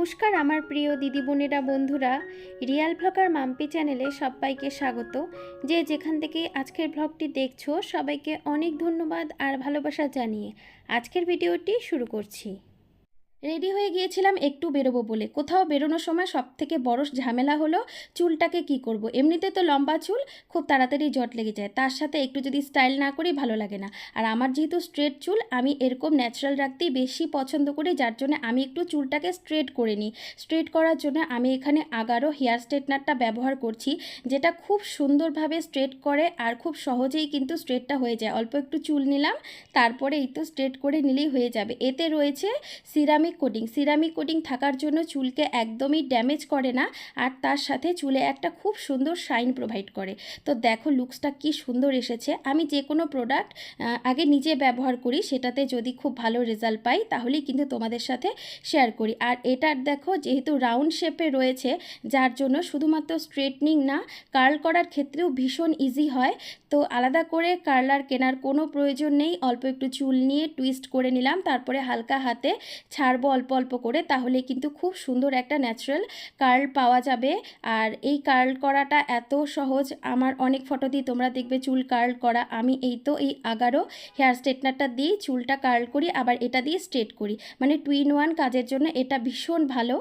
নমস্কার আমার প্রিয় দিদি বোনেরা বন্ধুরা, রিয়াল ব্লগার মাম্পি চ্যানেলে সবাইকে স্বাগত। যে যেখান থেকে আজকের ব্লগটি দেখছো সবাইকে অনেক ধন্যবাদ আর ভালোবাসা জানিয়ে আজকের ভিডিওটি শুরু করছি। রেডি হয়ে গিয়েছিলাম একটু বেরোবো বলে। কোথাও বেরোনোর সময় সবথেকে বড় ঝামেলা হলো চুলটাকে কি করব। এমনিতে তো লম্বা চুল খুব তাড়াতাড়ি জট লেগে যায়, তার সাথে একটু যদি স্টাইল না করি ভালো লাগে না। আর আমার যেহেতু স্ট্রেট চুল, আমি এরকম ন্যাচারাল রাখতেই বেশি পছন্দ করি, যার জন্য আমি একটু চুলটাকে স্ট্রেট করে নিই। স্ট্রেট করার জন্য আমি এখানে আগারো হেয়ার স্ট্রেটনারটা ব্যবহার করছি, যেটা খুব সুন্দরভাবে স্ট্রেট করে আর খুব সহজেই কিন্তু স্ট্রেটটা হয়ে যায়। অল্প একটু চুল নিলাম, তারপরে এই তো স্ট্রেট করে নিলেই হয়ে যাবে। এতে রয়েছে সিরামিক কোটিং থাকার জন্য চুলকে একদমই ড্যামেজ করে না, আর তার সাথে চুলে একটা খুব সুন্দর শাইন প্রোভাইড করে। তো দেখো লুকসটা কি সুন্দর এসেছে। আমি যে কোনো প্রোডাক্ট আগে নিজে ব্যবহার করি, সেটাতে যদি খুব ভালো রেজাল্ট পাই তাহলেই কিন্তু তোমাদের সাথে শেয়ার করি। আর এটার দেখো যেহেতু রাউন্ড শেপে রয়েছে, যার জন্য শুধুমাত্র স্ট্রেটনিং না, কার্ল করার ক্ষেত্রেও ভীষণ ইজি হয়। তো আলাদা করে কার্লার কেনার কোনো প্রয়োজন নেই। অল্প একটু চুল নিয়ে টুইস্ট করে নিলাম, তারপরে হালকা হাতে ছাড়বো অল্প অল্প করে, তাহলে কিন্তু খুব সুন্দর একটা ন্যাচারাল কার্ল পাওয়া যাবে। আর এই কার্ল করাটা এত সহজ, আমার অনেক ফটো দিয়ে তোমরা দেখবে চুল কার্ল করা। আমি এই তো এই আগারো হেয়ার স্ট্রেটনারটা দিয়ে চুলটা কার্ল করি, আবার এটা দিয়ে স্ট্রেট করি, মানে 2 in 1 কাজের জন্য এটা ভীষণ ভালো।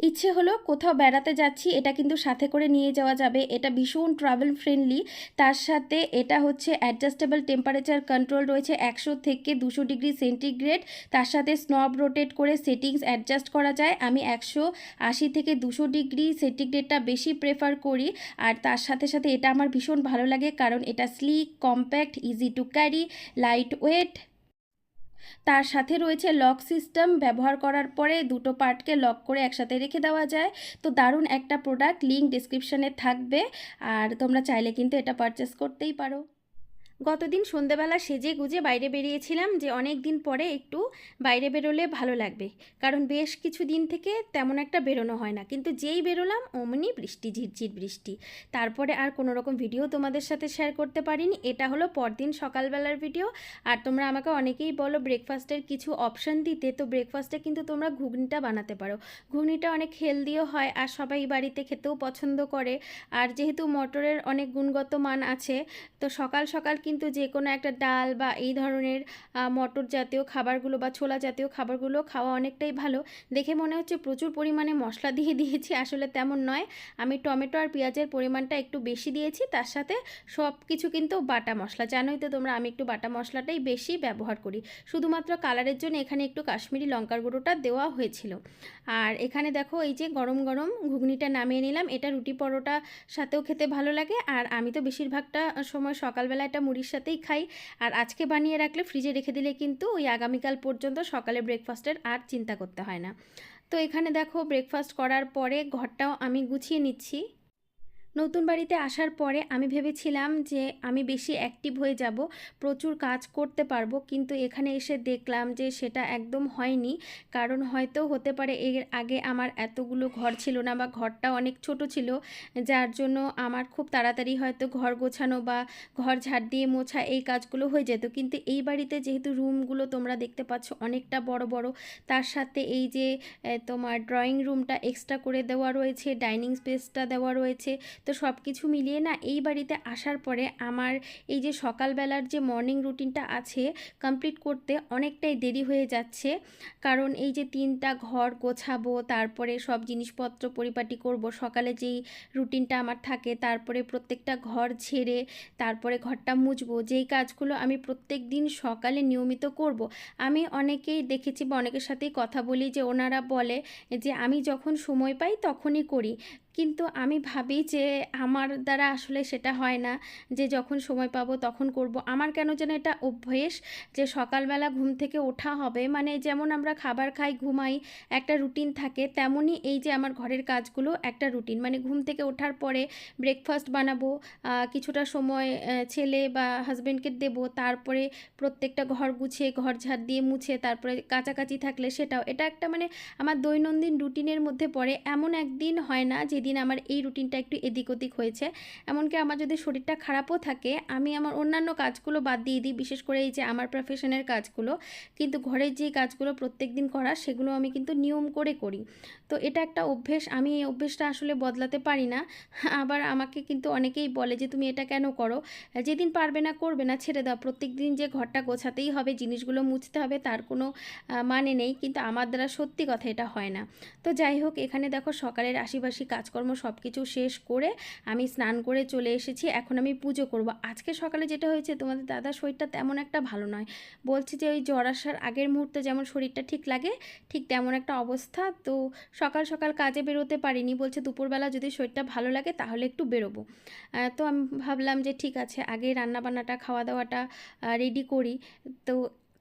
ইচ্ছে হলো কোথাও বেড়াতে যাচ্ছি, এটা কিন্তু সাথে করে নিয়ে যাওয়া যাবে। এটা ভীষণ ট্রাভেল ফ্রেন্ডলি। তার সাথে এটা হচ্ছে অ্যাডজাস্টেবল টেম্পারেচার কন্ট্রোল রয়েছে 100 থেকে 200 ডিগ্রি সেন্টিগ্রেড। তার সাথে স্নব রোটেট করে সেটিংস অ্যাডজাস্ট করা যায়। আমি 180 থেকে 200 ডিগ্রি সেন্টিগ্রেডটা বেশি প্রেফার করি। আর তার সাথে সাথে এটা আমার ভীষণ ভালো লাগে, কারণ এটা slick, compact, easy to carry, light weight. তার সাথে রয়েছে লক সিস্টেম, ব্যবহার করার পরে দুটো পার্টকে লক করে একসাথে রেখে দেওয়া যায়। তো দারুণ একটা প্রোডাক্ট, লিঙ্ক ডিসক্রিপশানে থাকবে, আর তোমরা চাইলে কিন্তু এটা পারচেস করতেই পারো। গতদিন সন্ধেবেলা সেজে গুজে বাইরে বেরিয়েছিলাম, যে অনেক দিন পরে একটু বাইরে বেরোলে ভালো লাগবে, কারণ বেশ কিছু দিন থেকে তেমন একটা বেরোনো হয় না। কিন্তু যেই বেরোলাম অমনি বৃষ্টি, ঝিরঝির বৃষ্টি। তারপরে আর কোনো রকম ভিডিও তোমাদের সাথে শেয়ার করতে পারিনি। এটা হলো পরদিন সকালবেলার ভিডিও। আর তোমরা আমাকে অনেকেই বলো ব্রেকফাস্টের কিছু অপশান দিতে, তো ব্রেকফাস্টে কিন্তু তোমরা ঘুগনিটা বানাতে পারো। ঘুগনিটা অনেক হেলদিও হয় আর সবাই বাড়িতে খেতেও পছন্দ করে। আর যেহেতু মটরের অনেক গুণগত মান আছে, তো সকাল সকাল কিন্তু যে কোনো একটা ডাল বা এই ধরনের মটর জাতীয় খাবারগুলো বা ছোলা জাতীয় খাবারগুলো খাওয়া অনেকটাই ভালো। দেখে মনে হচ্ছে প্রচুর পরিমাণে মশলা দিয়ে দিয়েছি, আসলে তেমন নয়। আমি টমেটো আর পেঁয়াজের পরিমাণটা একটু বেশি দিয়েছি, তার সাথে সব কিছু কিন্তু বাটা মশলা। জানোই তো তোমরা, আমি একটু বাটা মশলাটাই বেশি ব্যবহার করি। শুধুমাত্র কালারের জন্য এখানে একটু কাশ্মীরি লঙ্কার গুঁড়োটা দেওয়া হয়েছিল। আর এখানে দেখো এই যে গরম গরম ঘুগনিটা নামিয়ে নিলাম। এটা রুটি পরোটা সাথেও খেতে ভালো লাগে, আর আমি তো বেশিরভাগটা সময় সকালবেলা এটা মুড়ির সাথেই খাই। আর আজকে বানিয়ে রাখলে ফ্রিজে রেখে দিলে কিন্তু ওই আগামীকাল পর্যন্ত সকালে ব্রেকফাস্টের আর চিন্তা করতে হয় না। তো এখানে দেখো ব্রেকফাস্ট করার পরে ঘরটাও আমি গুছিয়ে নিচ্ছি। নতুন বাড়িতে আসার পরে আমি ভেবেছিলাম যে আমি বেশি অ্যাক্টিভ হয়ে যাব, প্রচুর কাজ করতে পারবো, কিন্তু এখানে এসে দেখলাম যে সেটা একদম হয়নি। কারণ হয়তো হতে পারে এর আগে আমার এতগুলো ঘর ছিল না, বা ঘরটা অনেক ছোট ছিল, যার জন্য আমার খুব তাড়াতাড়ি হয়তো ঘর গোছানো বা ঘর ঝাড় দিয়ে মোছা এই কাজগুলো হয়ে যেত। কিন্তু এই বাড়িতে যেহেতু রুমগুলো তোমরা দেখতে পাচ্ছ অনেকটা বড় বড়, তার সাথে এই যে তোমার ড্রয়িং রুমটা এক্সট্রা করে দেওয়া রয়েছে, ডাইনিং স্পেসটা দেওয়া রয়েছে। তো সব কিছু মিলিয়ে না এই বাড়িতে আসার পরে আমার এই যে সকালবেলার যে মর্নিং রুটিনটা আছে কমপ্লিট করতে অনেকটাই দেরি হয়ে যাচ্ছে। কারণ এই যে 3টা ঘর গোছাবো, তারপরে সব জিনিসপত্র পরিপাটি করব, সকালে যেই রুটিনটা আমার থাকে, তারপরে প্রত্যেকটা ঘর ঝেড়ে তারপরে ঘরটা মুছবো, যেই কাজগুলো আমি প্রত্যেক দিন সকালে নিয়মিত করব। আমি অনেকেই দেখেছি বা অনেকের সাথেই কথা বলি যে ওনারা বলে যে আমি যখন সময় পাই তখনই করি, কিন্তু আমি ভাবি যে আমার দ্বারা আসলে সেটা হয় না, যে যখন সময় পাবো তখন করব। আমার কেন যেন এটা অভ্যেস যে সকালবেলা ঘুম থেকে ওঠা হবে, মানে যেমন আমরা খাবার খাই ঘুমাই একটা রুটিন থাকে, তেমনই এই যে আমার ঘরের কাজগুলো একটা রুটিন। মানে ঘুম থেকে ওঠার পরে ব্রেকফাস্ট বানাবো, কিছুটা সময় ছেলে বা হাজব্যান্ডকে দেবো, তারপরে প্রত্যেকটা ঘর গুছিয়ে ঘর ঝাড় দিয়ে মুছে তারপরে কাচাকাচি থাকলে সেটাও, এটা একটা মানে আমার দৈনন্দিন রুটিনের মধ্যে পড়ে। এমন একদিন হয় না যে সেদিন আমার এই রুটিনটা একটু এদিক ওদিক হয়েছে। এমনকি আমার যদি শরীরটা খারাপও থাকে আমি আমার অন্যান্য কাজগুলো বাদ দিয়ে দিই, বিশেষ করে এই যে আমার প্রফেশনের কাজগুলো, কিন্তু ঘরের যে কাজগুলো প্রত্যেক দিন করা সেগুলো আমি কিন্তু নিয়ম করে করি। তো এটা একটা অভ্যেস, আমি এই অভ্যেসটা আসলে বদলাতে পারি না। আবার আমাকে কিন্তু অনেকেই বলে যে তুমি এটা কেন করো, যেদিন পারবে না করবে না, ছেড়ে দাও। প্রত্যেক দিন যে ঘরটা গোছাতেই হবে, জিনিসগুলো মুছতে হবে, তার কোনো মানে নেই, কিন্তু আমার দ্বারা সত্যি কথা এটা হয় না। তো যাই হোক, এখানে দেখো সকালের আশিবাসি কাজকর্ম সব কিছু শেষ করে আমি স্নান করে চলে এসেছি। এখন আমি পুজো করব। আজকে সকালে যেটা হয়েছে, তোমাদের দাদার শরীরটা তেমন একটা ভালো নয়, বলছি যে ওই জ্বর আসার আগের মুহূর্তে যেমন শরীরটা ঠিক লাগে ঠিক তেমন একটা অবস্থা। তো সকাল সকাল কাজে বেরোতে পারিনি, বলছে দুপুরবেলা যদি শরীরটা ভালো লাগে তাহলে একটু বেরোবো। তো আমি ভাবলাম যে ঠিক আছে, আগে রান্নাবান্নাটা খাওয়া দাওয়াটা রেডি করি। তো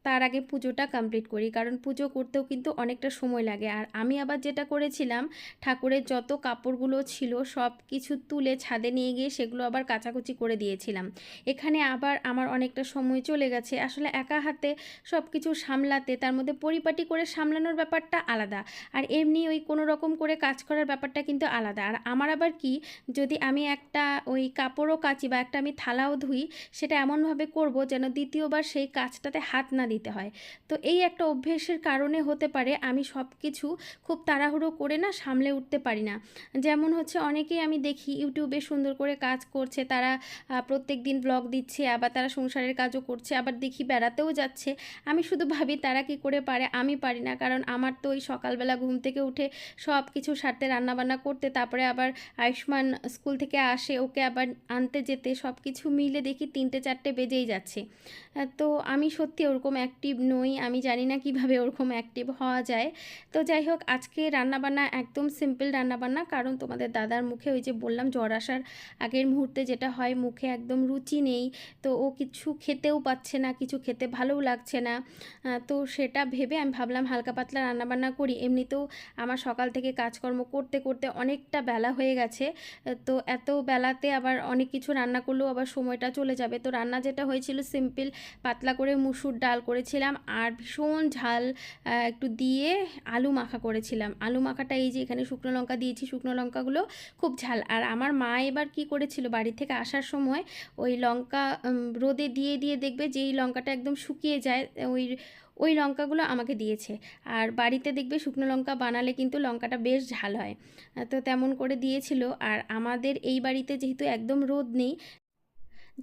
তার আগে পুজোটা কমপ্লিট করি, কারণ পুজো করতেও কিন্তু অনেকটা সময় লাগে। আর আমি আবার যেটা করেছিলাম, ঠাকুরের যত কাপড়গুলো ছিল সব কিছু তুলে ছাদে নিয়ে গিয়ে সেগুলো আবার কাচাকুচি করে দিয়েছিলাম। এখানে আবার আমার অনেকটা সময় চলে গেছে। আসলে একা হাতে সব কিছু সামলাতে, তার মধ্যে পরিপাটি করে সামলানোর ব্যাপারটা আলাদা, আর এমনি ওই কোনো রকম করে কাজ করার ব্যাপারটা কিন্তু আলাদা। আর আমার আবার কি, যদি আমি একটা ওই কাপড়ও কাচি বা একটা আমি থালাও ধুই, সেটা এমনভাবে করব যেন দ্বিতীয়বার সেই কাজটাতে হাত না দিতে হয়। তো এই একটা অভ্যেসের কারণে হতে পারে আমি সব কিছু খুব তাড়াহুড়ো করে না সামলে উঠতে পারি না। যেমন হচ্ছে, অনেকেই আমি দেখি ইউটিউবে সুন্দর করে কাজ করছে, তারা প্রত্যেক দিন ব্লগ দিচ্ছে, আবার তারা সংসারের কাজও করছে, আবার দেখি বেড়াতেও যাচ্ছে। আমি শুধু ভাবি তারা কি করে পারে, আমি পারি না। কারণ আমার তো ওই সকালবেলা ঘুম থেকে উঠে সব কিছু সারতে, রান্নাবান্না করতে, তারপরে আবার আয়ুষ্মান স্কুল থেকে আসে, ওকে আবার আনতে যেতে, সব কিছু মিলে দেখি 3টে 4টে বেজেই যাচ্ছে। তো আমি সত্যি ওরকম অ্যাক্টিভ নই, আমি জানি না কিভাবে ওরকম অ্যাক্টিভ হওয়া যায়। তো যাই হোক, আজকে রান্নাবান্না একদম সিম্পল রান্নাবান্না, কারণ তোমাদের দাদার মুখে ওই যে বললাম জ্বর আসার আগের মুহূর্তে যেটা হয়, মুখে একদম রুচি নেই। তো ও কিছু খেতেও পাচ্ছে না, কিছু খেতে ভালোও লাগছে না। তো সেটা ভেবে আমি ভাবলাম হালকা পাতলা রান্নাবান্না করি। এমনিতেও আমার সকাল থেকে কাজকর্ম করতে করতে অনেকটা বেলা হয়ে গেছে। তো এত বেলাতে আবার অনেক কিছু রান্না করলেও আবার সময়টা চলে যাবে। তো রান্না যেটা হয়েছিল সিম্পল, পাতলা করে মুসুর ডাল করেছিলাম, আর ভীষণ ঝাল একটু দিয়ে আলু মাখা করেছিলাম। আলু মাখাটা এই যে এখানে শুকনো লঙ্কা দিয়েছি, শুকনো লঙ্কাগুলো খুব ঝাল। আর আমার মা এবার কি করেছিল, বাড়ি থেকে আসার সময় ওই লঙ্কা রোদে দিয়ে দিয়ে দেখবে যেই লঙ্কাটা একদম শুকিয়ে যায়, ওই ওই লঙ্কাগুলো আমাকে দিয়েছে। আর বাড়িতে দেখবে শুকনো লঙ্কা বানালে কিন্তু লঙ্কাটা বেশ ঝাল হয়। তো তেমন করে দিয়েছিল। আর আমাদের এই বাড়িতে যেহেতু একদম রোদ নেই,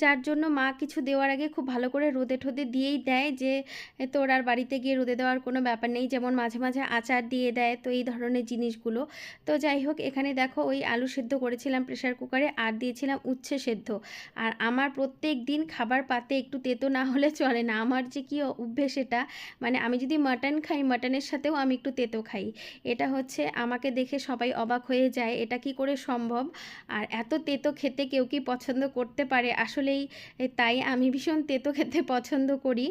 যার জন্য মা কিছু দেওয়ার আগে খুব ভালো করে রোদে ঠোদে দিয়েই দেয়, যে তোর আর বাড়িতে গিয়ে রোদে দেওয়ার কোনো ব্যাপার নেই। যেমন মাঝে মাঝে আচার দিয়ে দেয়, তো এই ধরনের জিনিসগুলো। তো যাই হোক, এখানে দেখো ওই আলু সেদ্ধ করেছিলাম প্রেশার কুকারে, আর দিয়েছিলাম উচ্ছে সেদ্ধ। আর আমার প্রত্যেক দিন খাবার পাতে একটু তেতো না হলে চলে না। আমার যে কী অভ্যেস এটা, মানে আমি যদি মাটন খাই, মাটনের সাথেও আমি একটু তেতো খাই। এটা হচ্ছে, আমাকে দেখে সবাই অবাক হয়ে যায়, এটা কি করে সম্ভব। আর এত তেতো খেতে কেউ কি পছন্দ করতে পারে? আসলেই তাই আমি ভীষণ তেতো খেতে পছন্দ করি।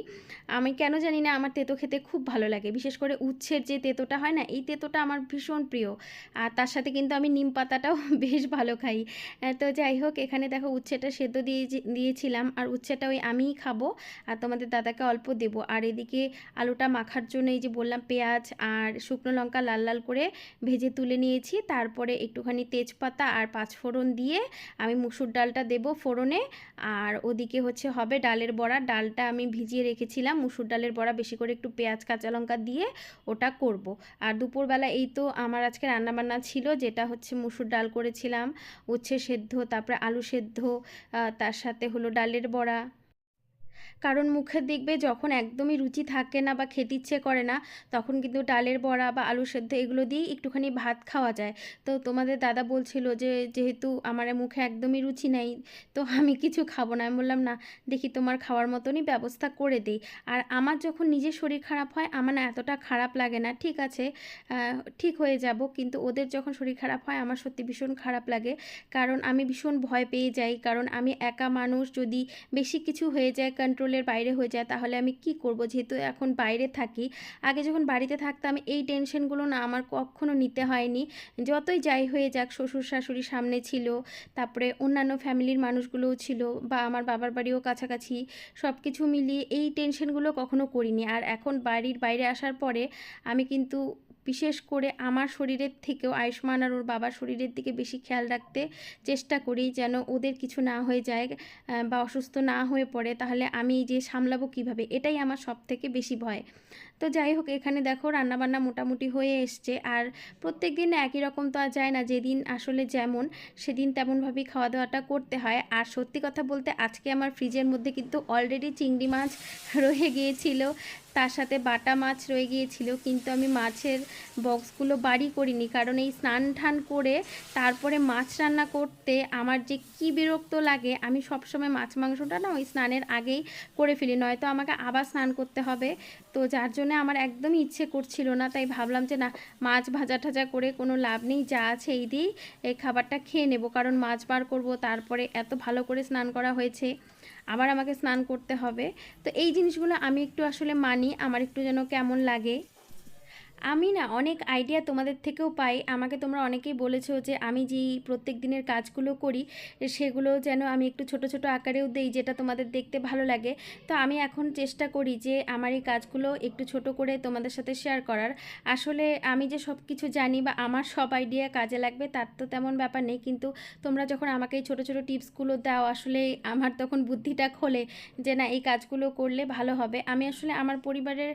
আমি কেন জানি না, আমার তেতো খেতে খুব ভালো লাগে। বিশেষ করে উচ্ছের যে তেতোটা হয় না, এই তেতোটা আমার ভীষণ প্রিয়। আর তার সাথে কিন্তু আমি নিম পাতাটাও বেশ ভালো খাই। তো যাই হোক, এখানে দেখো উচ্ছেটা সেদ্ধ দিয়েছিলাম, আর উচ্ছেটা ওই আমিই খাবো, আর তোমাদের দাদাকে অল্প দেবো। আর এদিকে আলুটা মাখার জন্য এই যে বললাম পেঁয়াজ আর শুকনো লঙ্কা লাল লাল করে ভেজে তুলে নিয়েছি। তারপরে একটুখানি তেজপাতা আর পাঁচফোড়ন দিয়ে আমি মুসুর ডালটা দেবো ফোড়নে। আর ওদিকে হচ্ছে হবে ডালের বড়া। ডালটা আমি ভিজিয়ে রেখেছিলাম, মুসুর ডালের বড়া বেশি করে একটু পেঁয়াজ কাঁচা লঙ্কা দিয়ে ওটা করব। আর দুপুরবেলা এই তো আমার আজকে রান্নাবান্না ছিল, যেটা হচ্ছে মুসুর ডাল করেছিলাম, উচ্ছে সেদ্ধ, তারপরে আলু সেদ্ধ, তার সাথে হলো ডালের বড়া। কারণ মুখে দেখবে যখন একদমই রুচি থাকে না বা খেতে ইচ্ছে করে না, তখন কিন্তু ডালের বড়া বা আলু সেদ্ধ এগুলো দিয়েই একটুখানি ভাত খাওয়া যায়। তো তোমাদের দাদা বলছিল যে যেহেতু আমার মুখে একদমই রুচি নেই, তো আমি কিছু খাবো না। আমি বললাম না, দেখি তোমার খাওয়ার মতনই ব্যবস্থা করে দিই। আর আমার যখন নিজের শরীর খারাপ হয়, আমার না এতটা খারাপ লাগে না, ঠিক আছে ঠিক হয়ে যাব। কিন্তু ওদের যখন শরীর খারাপ হয় আমার সত্যি ভীষণ খারাপ লাগে, কারণ আমি ভীষণ ভয় পেয়ে যাই। কারণ আমি একা মানুষ, যদি বেশি কিছু হয়ে যায়, কন্ট্রোলের বাইরে হয়ে যায়, তাহলে আমি কি করব। যেহেতু এখন বাইরে থাকি, আগে যখন বাড়িতে থাকতাম এই টেনশনগুলো না আমার কখনো নিতে হয়নি। যতই যাই হয়ে যাক, শ্বশুর শাশুড়ি সামনে ছিল, তারপরে অন্যান্য ফ্যামিলির মানুষগুলোও ছিল, বা আমার বাবার বাড়িও কাছাকাছি, সব কিছু মিলিয়ে এই টেনশনগুলো কখনো করিনি। আর এখন বাড়ির বাইরে আসার পরে আমি কিন্তু বিশেষ করে আমার শরীরের থেকেও আয়ুষ্মান আর ওর বাবার শরীরের দিকে বেশি খেয়াল রাখতে চেষ্টা করি, যেন ওদের কিছু না হয়ে যায় বা অসুস্থ না হয়ে পড়ে, তাহলে আমি এই যে সামলাবো কীভাবে, এটাই আমার সব থেকে বেশি ভয়। তো যাই হোক, এখানে দেখো রান্নাবান্না মোটামুটি হয়ে এসছে। আর প্রত্যেক দিন একই রকম তো আর যায় না, যেদিন আসলে যেমন সেদিন তেমনভাবেই খাওয়া দাওয়াটা করতে হয়। আর সত্যি কথা বলতে আজকে আমার ফ্রিজের মধ্যে কিন্তু অলরেডি চিংড়ি মাছ রয়ে গিয়েছিল, তার সাথে বাটা মাছ রয়ে গিয়েছিল, কিন্তু আমি মাছের বক্সগুলো বাড়ি করিনি, কারণ এই স্নান টান করে তারপরে মাছ রান্না করতে আমার যে কি বিরক্ত লাগে। আমি সবসময় মাছ মাংসটা না ওই স্নানের আগেই করে ফেলি, নয়তো আমাকে আবার স্নান করতে হবে। তো যার জন্য আমার একদমই ইচ্ছে করছিল না, তাই ভাবলাম যে না, মাছ ভাজা টাজা করে কোনো লাভ নেই, যা আছে এই দিয়েই এই খাবারটা খেয়ে নেব, কারণ মাছ বার করব, তারপরে এত ভালো করে স্নান করা হয়েছে, আবার আমাকে স্নান করতে হবে। তো এই জিনিসগুলো আমি একটু আসলে মানি, আমার একটু যেন কেমন লাগে। আমি না অনেক আইডিয়া তোমাদের থেকেও পাই, আমাকে তোমরা অনেকেই বলেছো যে আমি যেই প্রত্যেক দিনের কাজগুলো করি সেগুলো যেন আমি একটু ছোট ছোট আকারেও দেই, যেটা তোমাদের দেখতে ভালো লাগে। তো আমি এখন চেষ্টা করি যে আমার এই কাজগুলো একটু ছোট করে তোমাদের সাথে শেয়ার করার। আসলে আমি যে সব কিছু জানি বা আমার সব আইডিয়া কাজে লাগবে তার তো তেমন ব্যাপার নেই, কিন্তু তোমরা যখন আমাকে এই ছোটো ছোটো টিপসগুলো দাও, আসলে আমার তখন বুদ্ধিটা খোলে যে না, এই কাজগুলো করলে ভালো হবে। আমি আসলে আমার পরিবারের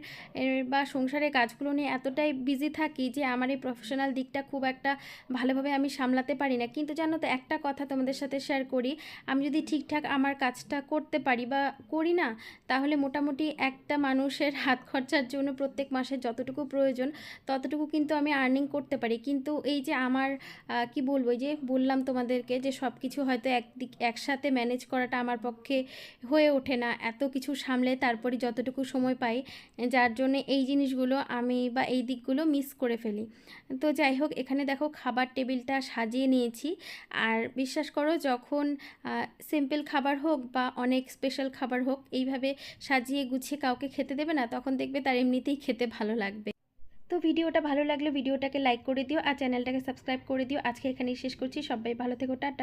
বা সংসারের কাজগুলো নিয়ে এতটাই বিজি থাকি যে আমার এই প্রফেশনাল দিকটা খুব একটা ভালোভাবে আমি সামলাতে পারি না। কিন্তু জানো তো, একটা কথা তোমাদের সাথে শেয়ার করি, আমি যদি ঠিকঠাক আমার কাজটা করতে পারি বা করি না, তাহলে মোটামুটি একটা মানুষের হাত খরচার জন্য প্রত্যেক মাসে যতটুকু প্রয়োজন ততটুকু কিন্তু আমি আর্নিং করতে পারি। কিন্তু এই যে আমার কি বলবো, এই যে বললাম তোমাদেরকে যে সব কিছু হয়তো একসাথে ম্যানেজ করাটা আমার পক্ষে হয়ে ওঠে না, এত কিছু সামলে তারপরে যতটুকু সময় পাই, যার জন্য এই জিনিসগুলো আমি বা এই দিকগুলো মিস করে ফেলি। তো যাই হোক, এখানে দেখো খাবার টেবিলটা সাজিয়ে নিয়েছি। আর বিশ্বাস করো, যখন সিম্পল খাবার হোক বা অনেক স্পেশাল খাবার হোক, এইভাবে সাজিয়ে গুছিয়ে কাউকে খেতে দেবে না, তখন দেখবে তার এমনিতেই খেতে ভালো লাগবে। তো ভিডিওটা ভালো লাগলে ভিডিওটাকে লাইক করে দিও আর চ্যানেলটাকে সাবস্ক্রাইব করে দিও। আজকে এখানেই শেষ করছি, সবাই ভালো থেকো, টাটা।